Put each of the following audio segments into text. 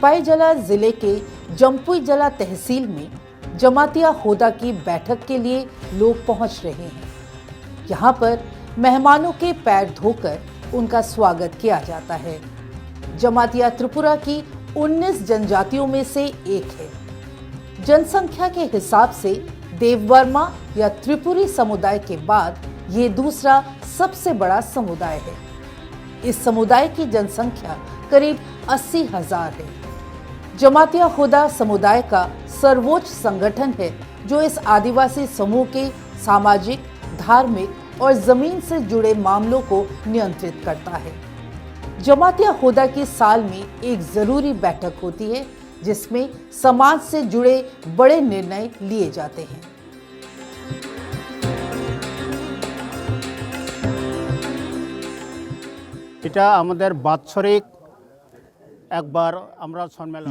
सिपाहीजला जिले के जम्पुईजला तहसील में जमातिया होदा की बैठक के लिए लोग पहुंच रहे हैं। यहाँ पर मेहमानों के पैर धोकर उनका स्वागत किया जाता है। जमातिया त्रिपुरा की 19 जनजातियों में से एक है। जनसंख्या के हिसाब से देववर्मा या त्रिपुरी समुदाय के बाद ये दूसरा सबसे बड़ा समुदाय है। इस समुदाय की जनसंख्या करीब 80,000 है। जमातिया होदा समुदाय का सर्वोच्च संगठन है जो इस आदिवासी समूह के सामाजिक, धार्मिक और जमीन से जुड़े मामलों को नियंत्रित करता है। जमातिया होदा की साल में एक जरूरी बैठक होती है जिसमें समाज से जुड़े बड़े निर्णय लिए जाते हैं।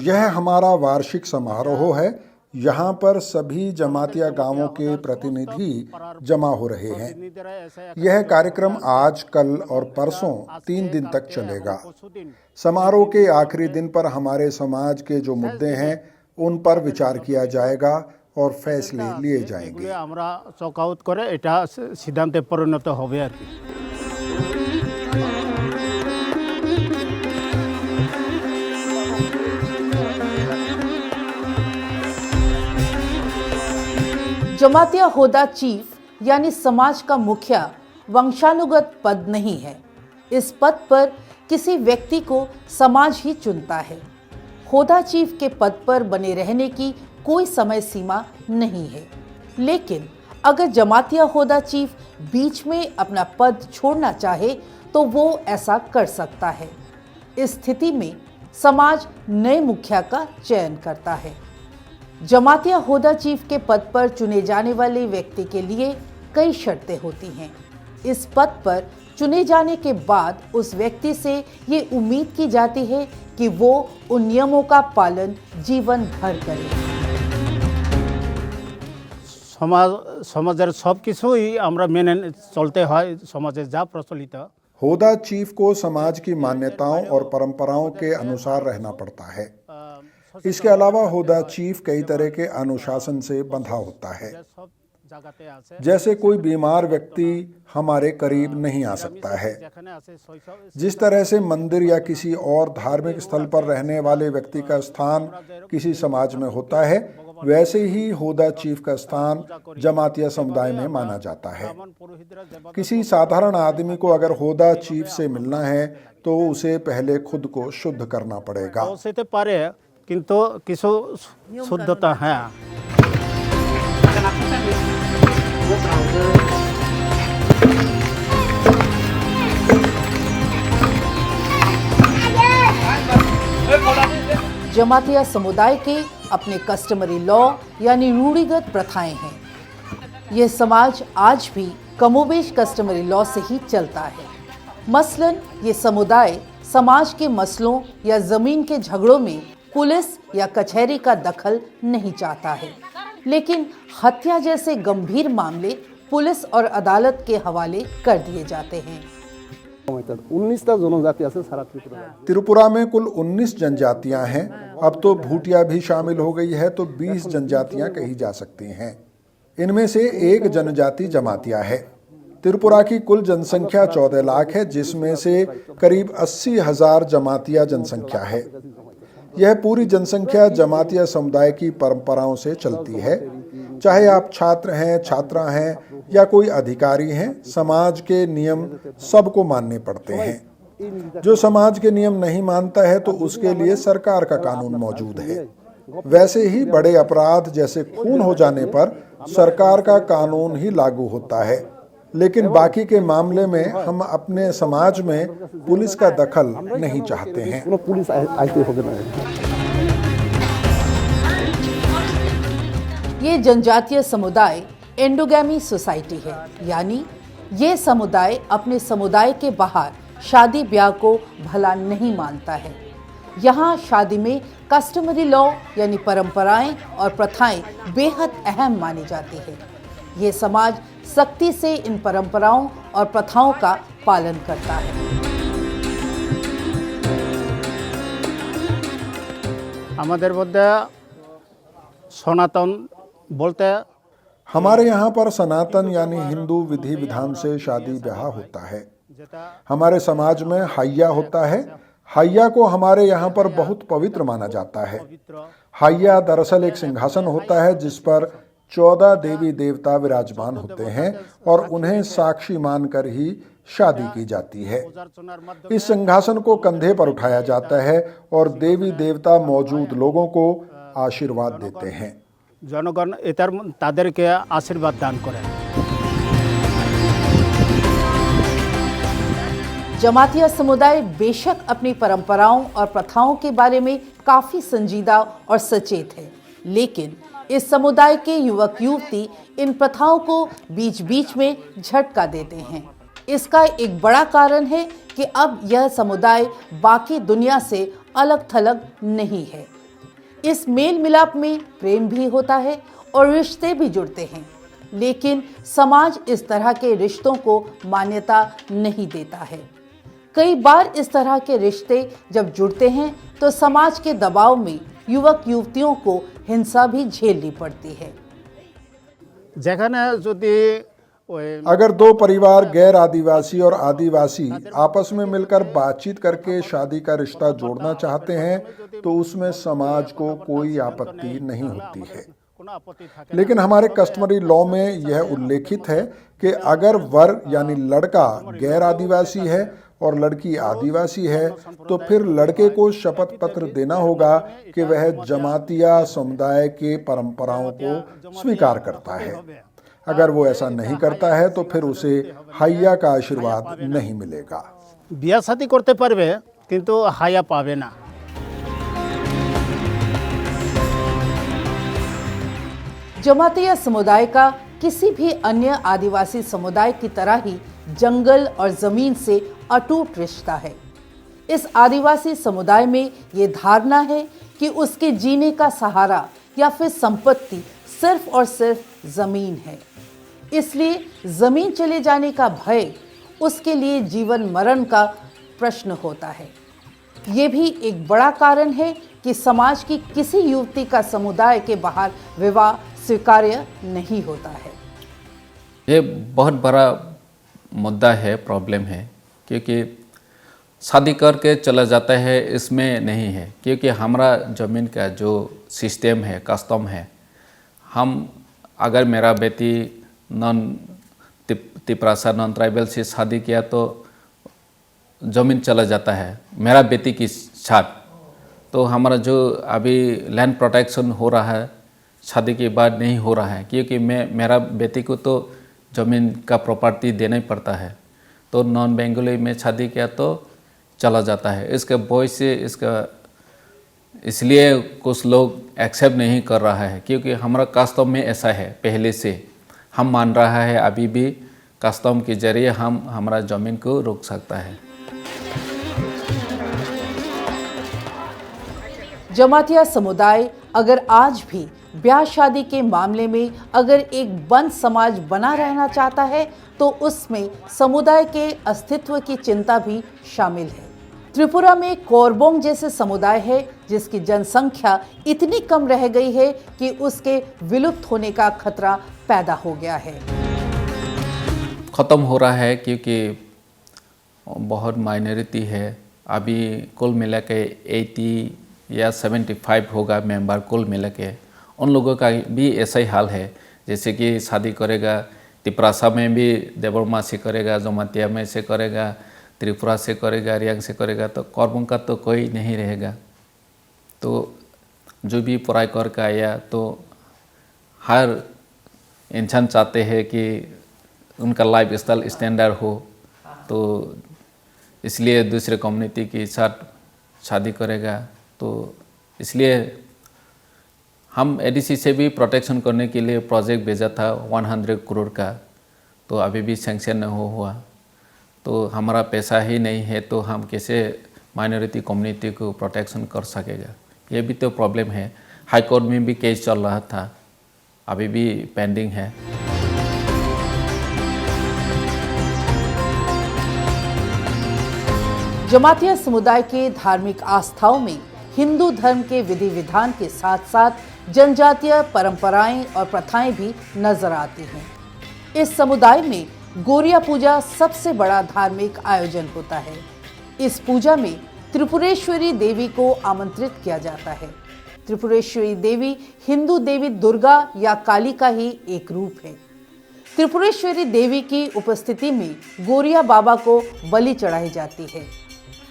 यह हमारा वार्षिक समारोह है। यहाँ पर सभी जमातिया गांवों के प्रतिनिधि जमा हो रहे हैं। यह कार्यक्रम आज, कल और परसों 3 दिन तक चलेगा। समारोह के आखिरी दिन पर हमारे समाज के जो मुद्दे हैं उन पर विचार किया जाएगा और फैसले लिए जाएंगे। जमातिया होदा चीफ यानी समाज का मुखिया वंशानुगत पद नहीं है। इस पद पर किसी व्यक्ति को समाज ही चुनता है। होदा चीफ के पद पर बने रहने की कोई समय सीमा नहीं है, लेकिन अगर जमातिया होदा चीफ बीच में अपना पद छोड़ना चाहे तो वो ऐसा कर सकता है। इस स्थिति में समाज नए मुखिया का चयन करता है। जमातिया होदा चीफ के पद पर चुने जाने वाले व्यक्ति के लिए कई शर्तें होती हैं। इस पद पर चुने जाने के बाद उस व्यक्ति से ये उम्मीद की जाती है कि वो उन नियमों का पालन जीवन भर करे। समाजेर सब किछुई आमरा मेने चलते हैं। समाजे जा प्रचलित होदा चीफ को समाज की मान्यताओं और परंपराओं के अनुसार रहना पड़ता है। इसके अलावा होदा चीफ कई तरह के अनुशासन से बंधा होता है। जैसे कोई बीमार व्यक्ति हमारे करीब नहीं आ सकता है। जिस तरह से मंदिर या किसी और धार्मिक स्थल पर रहने वाले व्यक्ति का स्थान किसी समाज में होता है, वैसे ही होदा चीफ का स्थान जमातिया समुदाय में माना जाता है। किसी साधारण आदमी को अगर होदा चीफ से मिलना है तो उसे पहले खुद को शुद्ध करना पड़ेगा। किंतु किछु शुद्धता है। जमातिया समुदाय के अपने कस्टमरी लॉ यानी रूढ़िगत प्रथाएं हैं। यह समाज आज भी कमोबेश कस्टमरी लॉ से ही चलता है। मसलन ये समुदाय समाज के मसलों या जमीन के झगड़ों में पुलिस या कचहरी का दखल नहीं चाहता है, लेकिन हत्या जैसे गंभीर मामले पुलिस और अदालत के हवाले कर दिए जाते हैं। 19टा जनजाति আছে सारा त्रिपुरा में कुल 19 जनजातियां हैं। अब तो भूटिया भी शामिल हो गई है तो 20 जनजातियां कही जा सकती हैं। इनमें से एक जनजाति जमातिया है। त्रिपुरा की कुल जनसंख्या 14 लाख है, जिसमें से करीब 80,000 जमातिया जनसंख्या है। यह पूरी जनसंख्या जमातिया समुदाय की परंपराओं से चलती है। चाहे आप छात्र हैं, छात्रा हैं या कोई अधिकारी हैं, समाज के नियम सबको मानने पड़ते हैं। जो समाज के नियम नहीं मानता है तो उसके लिए सरकार का कानून मौजूद है। वैसे ही बड़े अपराध जैसे खून हो जाने पर सरकार का कानून ही लागू होता है, लेकिन बाकी के मामले में हम अपने समाज में पुलिस का दखल नहीं चाहते हैं। ये जनजातीय समुदाय एंडोगैमी सोसाइटी है, यानी ये समुदाय अपने समुदाय के बाहर शादी ब्याह को भला नहीं मानता है। यहाँ शादी में कस्टमरी लॉ यानी परंपराएं और प्रथाएं बेहद अहम मानी जाती है। ये समाज सख्ती से इन परंपराओं और प्रथाओं का पालन करता है। আমাদের মধ্যে সনাতন বলতে हमारे यहाँ पर सनातन यानी हिंदू विधि विधान से शादी ब्याह होता है। हमारे समाज में हैया होता है। हैया को हमारे यहाँ पर बहुत पवित्र माना जाता है। हैया दरअसल एक सिंहासन होता है जिस पर 14 देवी देवता विराजमान होते हैं और उन्हें साक्षी मानकर ही शादी की जाती है। इस सिंहासन को कंधे पर उठाया जाता है और देवी देवता मौजूद लोगों को आशीर्वाद देते हैं। জনগণ এটার তাদেরকে আশীর্বাদ দান করেন। जमातिया समुदाय बेशक अपनी परंपराओं और प्रथाओं के बारे में काफ़ी संजीदा और सचेत है, लेकिन इस समुदाय के युवक युवती इन प्रथाओं को बीच बीच में झटका देते हैं। इसका एक बड़ा कारण है कि अब यह समुदाय बाकी दुनिया से अलग थलग नहीं है। इस मेल मिलाप में प्रेम भी होता है और रिश्ते भी जुड़ते हैं, लेकिन समाज इस तरह के रिश्तों को मान्यता नहीं देता है। कई बार इस तरह के रिश्ते जब जुड़ते हैं तो समाज के दबाव में युवक युवतियों को हिंसा भी झेलनी पड़ती है। যেখানে যদি ওই अगर दो परिवार गैर आदिवासी और आदिवासी आपस में मिलकर बातचीत करके शादी का रिश्ता जोड़ना चाहते हैं तो उसमें समाज को कोई आपत्ति नहीं होती है। কোনো আপত্তি থাকে लेकिन हमारे कस्टमरी लॉ में यह उल्लेखित है कि अगर वर यानी लड़का गैर आदिवासी है और लड़की आदिवासी है तो फिर लड़के को शपथ पत्र देना होगा कि वह जमातिया समुदाय के परंपराओं को स्वीकार करता है। अगर वो ऐसा नहीं करता है तो फिर उसे हैया का आशीर्वाद नहीं मिलेगा। বিয়া শাদী করতে পারবে কিন্তু হায়া পাবে না। जमातिया समुदाय का किसी भी अन्य आदिवासी समुदाय की तरह ही जंगल और जमीन से अटूट रिश्ता है। इस आदिवासी समुदाय में ये धारणा है कि उसके जीने का सहारा या फिर संपत्ति सिर्फ और सिर्फ जमीन है, इसलिए जमीन चले जाने का भय उसके लिए जीवन मरण का प्रश्न होता है। ये भी एक बड़ा कारण है कि समाज की किसी युवती का समुदाय के बाहर विवाह स्वीकार्य नहीं होता है। ये बहुत बड़ा मुद्दा है, प्रॉब्लम है, क्योंकि शादी करके चला जाता है इसमें नहीं है, क्योंकि हमारा ज़मीन का जो सिस्टम है, कस्टम है, हम अगर मेरा बेटी नॉन तिपरासा नॉन ट्राइबल से शादी किया तो ज़मीन चला जाता है मेरा बेटी की साथ। तो हमारा जो अभी लैंड प्रोटेक्शन हो रहा है शादी के बाद नहीं हो रहा है, क्योंकि मेरा बेटी को तो ज़मीन का प्रॉपर्टी देना ही पड़ता है। तो नॉन बेंगोली में शादी किया तो चला जाता है। इसके बॉय से इसका इसलिए कुछ लोग एक्सेप्ट नहीं कर रहा है, क्योंकि हमारा कस्टम में ऐसा है पहले से। हम मान रहा है अभी भी कस्टम के जरिए हम हमारा ज़मीन को रोक सकता है। जमातिया समुदाय अगर आज भी ब्याह शादी के मामले में अगर एक बंद समाज बना रहना चाहता है तो उसमें समुदाय के अस्तित्व की चिंता भी शामिल है। त्रिपुरा में कोरबोंग जैसे समुदाय है जिसकी जनसंख्या इतनी कम रह गई है कि उसके विलुप्त होने का खतरा पैदा हो गया है। ख़त्म हो रहा है क्योंकि बहुत माइनॉरिटी है। अभी कुल मिला के 80 या 75 होगा मेंबर कुल मिला के। उन लोगों का भी ऐसा ही हाल है, जैसे कि शादी करेगा तिपरासा में भी देवरमा से करेगा, जमातिया में से करेगा, त्रिपुरा से करेगा, रियांग से करेगा, तो कोरबोंग का तो कोई नहीं रहेगा। तो जो भी पढ़ाई करके आया तो हर इंसान चाहते हैं कि उनका लाइफ स्टाइल स्टैंडर्ड हो, तो इसलिए दूसरे कम्युनिटी के साथ शादी करेगा। तो इसलिए हम एडीसी से भी प्रोटेक्शन करने के लिए प्रोजेक्ट भेजा था 100 करोड़ का, तो अभी भी सैंक्शन नहीं हुआ। तो हमारा पैसा ही नहीं है तो हम कैसे माइनॉरिटी कम्युनिटी को प्रोटेक्शन कर सकेगा, ये भी तो प्रॉब्लम है। हाई कोर्ट में भी केस चल रहा था, अभी भी पेंडिंग है। जमातिया समुदाय के धार्मिक आस्थाओं में हिंदू धर्म के विधि विधान के साथ साथ जनजातीय परंपराएं और प्रथाएं भी नजर आती हैं। इस समुदाय में गोरिया पूजा सबसे बड़ा धार्मिक आयोजन होता है। इस पूजा में त्रिपुरेश्वरी देवी को आमंत्रित किया जाता है। त्रिपुरेश्वरी देवी हिंदू देवी दुर्गा या काली का ही एक रूप है। त्रिपुरेश्वरी देवी की उपस्थिति में गोरिया बाबा को बलि चढ़ाई जाती है।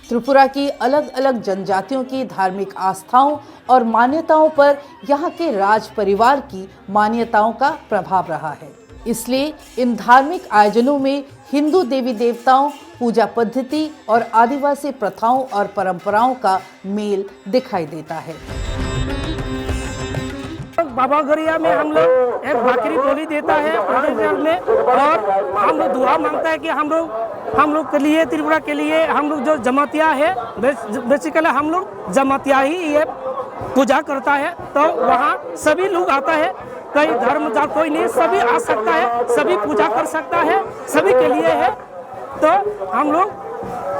त्रिपुरा की अलग अलग जनजातियों की धार्मिक आस्थाओं और मान्यताओं पर यहाँ के राज परिवार की मान्यताओं का प्रभाव रहा है। इसलिए इन धार्मिक आयोजनों में हिंदू देवी देवताओं, पूजा पद्धति और आदिवासी प्रथाओं और परंपराओं का मेल दिखाई देता है। बाबा गोरिया में हम लोग एक बकरी बोली देता है में, और हम लोग दुआ मांगता है कि हम लोग के लिए, त्रिपुरा के लिए, हम लोग जो जमातिया है, बेसिकली हम लोग जमातिया ही ये पूजा करता है। तो वहाँ सभी लोग आता है, कोई धर्म जा कोई नहीं, सभी आ सकता है, सभी पूजा कर सकता है, सभी के लिए है। तो हम लोग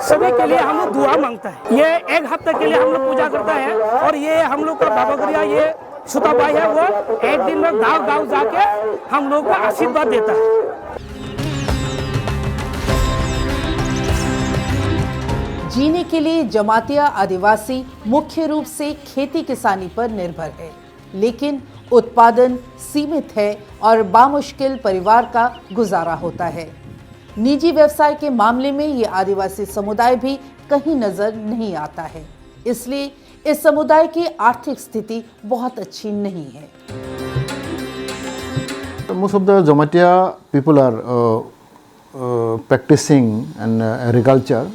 सभी के लिए हम लोग दुआ मांगता है। ये एक हफ्ते के लिए हम लोग पूजा करता है। और ये हम लोग का बाबा गोरिया ये सुताबाई है, वो एक दिन में गाँव गाँव जाके हम लोग का आशीर्वाद देता है। जीने के लिए जमातिया आदिवासी मुख्य रूप से खेती किसानी पर निर्भर है, लेकिन उत्पादन सीमित है और बामुश्किल परिवार का गुजारा होता है। निजी व्यवसाय के मामले में ये आदिवासी समुदाय भी कहीं नजर नहीं आता है, इसलिए इस समुदाय की आर्थिक स्थिति बहुत अच्छी नहीं है। Most of the Jamatia people are practicing and agriculture.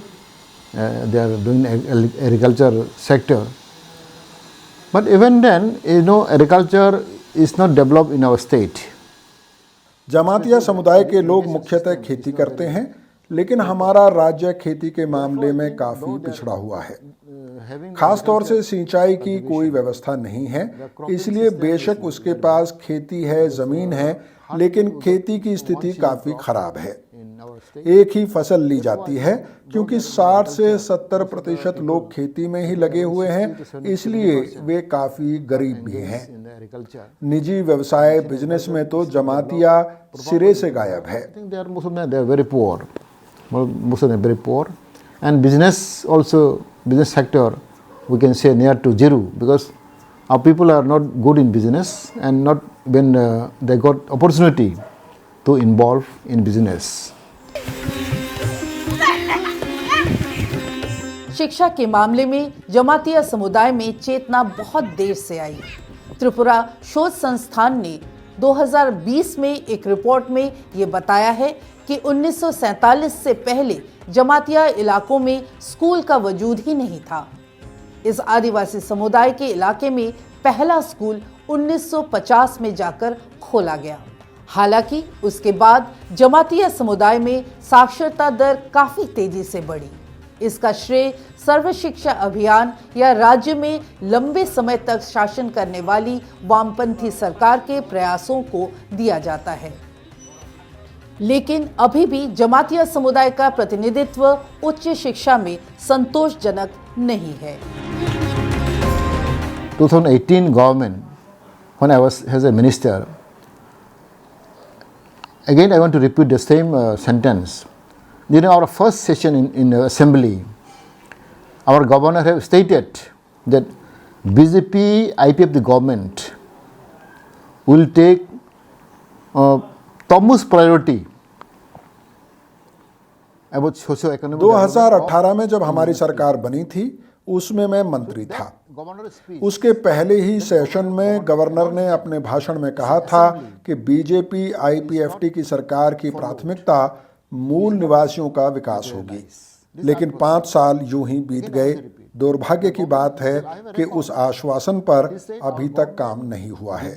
They are doing agriculture sector. But even then, agriculture is not developed in our state. Jamatia समुदाय के लोग मुख्यतः खेती करते हैं, लेकिन हमारा राज्य खेती के मामले में काफी पिछड़ा हुआ है। खास तौर से सिंचाई की कोई व्यवस्था नहीं है, इसलिए बेशक उसके पास खेती है, जमीन है, लेकिन खेती की स्थिति काफी खराब है। एक ही फसल ली जाती है क्योंकि 60 से 70% लोग खेती में ही लगे हुए हैं, इसलिए वे काफी गरीब भी हैं। निजी व्यवसाय बिजनेस में तो जमातिया सिरे से गायब है। And business also, business sector, we can say near to zero, because our people are not good in business and not when they got opportunity to involve in business. शिक्षा के मामले में जमातिया समुदाय में चेतना बहुत देर से आई। त्रिपुरा शोध संस्थान ने 2020 में एक रिपोर्ट में ये बताया है कि 1947 से पहले जमातिया इलाकों में स्कूल का वजूद ही नहीं था। इस आदिवासी समुदाय के इलाके में पहला स्कूल 1950 में जाकर खोला गया। हालांकि उसके बाद जमातिया समुदाय में साक्षरता दर काफी तेजी से बढ़ी। इसका श्रेय सर्व शिक्षा अभियान या राज्य में लंबे समय तक शासन करने वाली वामपंथी सरकार के प्रयासों को दिया जाता है। लेकिन अभी भी जमातिया समुदाय का प्रतिनिधित्व उच्च शिक्षा में संतोषजनक नहीं है। 2018 government, when I was as a minister, again I want to repeat the same sentence. During our first session in the assembly, our governor have stated that BJP IPF the government will take topmost priority about socio-economic. 2018 में जब हमारी सरकार बनी थी, उसमें मैं मंत्री था। उसके पहले ही सेशन में गवर्नर ने अपने भाषण में कहा था कि बीजेपी आईपीएफटी की सरकार की प्राथमिकता मूल निवासियों का विकास होगी। लेकिन 5 साल यूं ही बीत गए। दुर्भाग्य की बात है कि उस आश्वासन पर अभी तक काम नहीं हुआ है।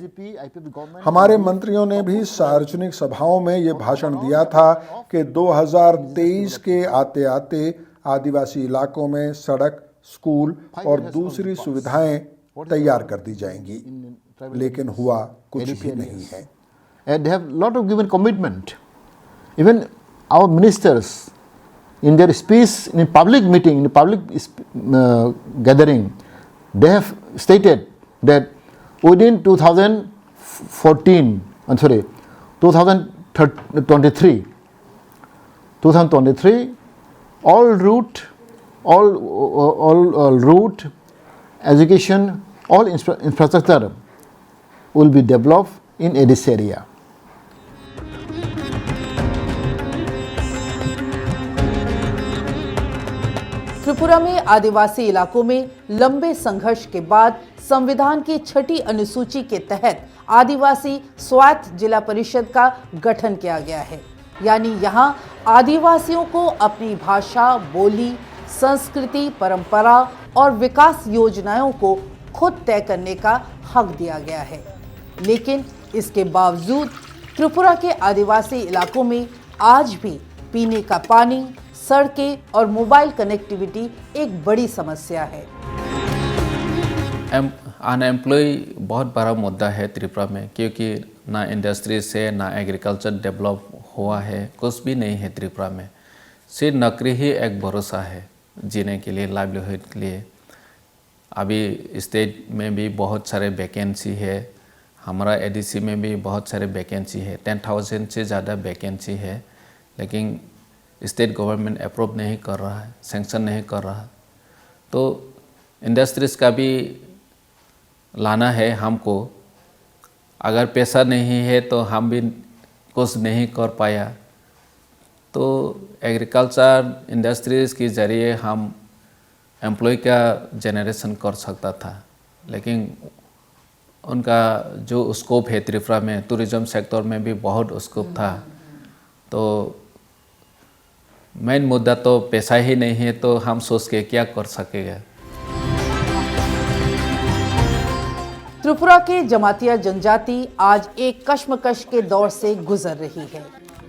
हमारे मंत्रियों ने भी सार्वजनिक सभाओं में ये भाषण दिया था कि 2023 के आते आते आदिवासी इलाकों में सड़क, स्कूल और दूसरी सुविधाएं तैयार कर दी जाएंगी, लेकिन हुआ कुछ भी नहीं है। And they have lot of given commitment. Even our ministers, in their speech, in public meeting, in public gathering, they have stated that within 2023, all route, education, all infrastructure will be developed in this area. Tripura में आदिवासी इलाकों में लंबे संघर्ष के बाद संविधान की 6ठी अनुसूची के तहत आदिवासी स्वायत्त जिला परिषद का गठन किया गया है। यानी यहाँ आदिवासियों को अपनी भाषा, बोली, संस्कृति, परंपरा और विकास योजनाओं को खुद तय करने का हक दिया गया है। लेकिन इसके बावजूद त्रिपुरा के आदिवासी इलाकों में आज भी पीने का पानी, सड़कें और मोबाइल कनेक्टिविटी एक बड़ी समस्या है। अनएम्प्लॉय बहुत बड़ा मुद्दा है त्रिपुरा में, क्योंकि ना इंडस्ट्री से ना एग्रीकल्चर डेवलप हुआ है, कुछ भी नहीं है त्रिपुरा में। सिर्फ नौकरी ही एक भरोसा है जीने के लिए, लाइवलीहुड के लिए। अभी स्टेट में भी बहुत सारे वैकेंसी है, हमारा एडीसी में भी बहुत सारे वैकेंसी है, 10,000 से ज़्यादा वैकेंसी है, लेकिन स्टेट गवर्नमेंट अप्रूव नहीं कर रहा है, सैंक्शन नहीं कर रहा। तो इंडस्ट्रीज का भी लाना है हमको। अगर पैसा नहीं है तो हम भी कुछ नहीं कर पाया। तो एग्रीकल्चर इंडस्ट्रीज़ के ज़रिए हम एम्प्लॉय का जनरेशन कर सकता था, लेकिन उनका जो स्कोप है त्रिपुरा में, टूरिज़्म सेक्टर में भी बहुत स्कोप था। तो मेन मुद्दा तो पैसा ही नहीं है, तो हम सोच के क्या कर सकेंगे। त्रिपुरा के जमातिया जनजाति आज एक कश्मकश के दौर से गुजर रही है।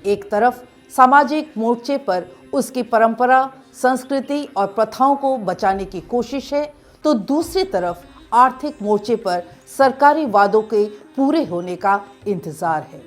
एक तरफ सामाजिक मोर्चे पर उसकी परंपरा, संस्कृति और प्रथाओं को बचाने की कोशिश है, तो दूसरी तरफ आर्थिक मोर्चे पर सरकारी वादों के पूरे होने का इंतजार है।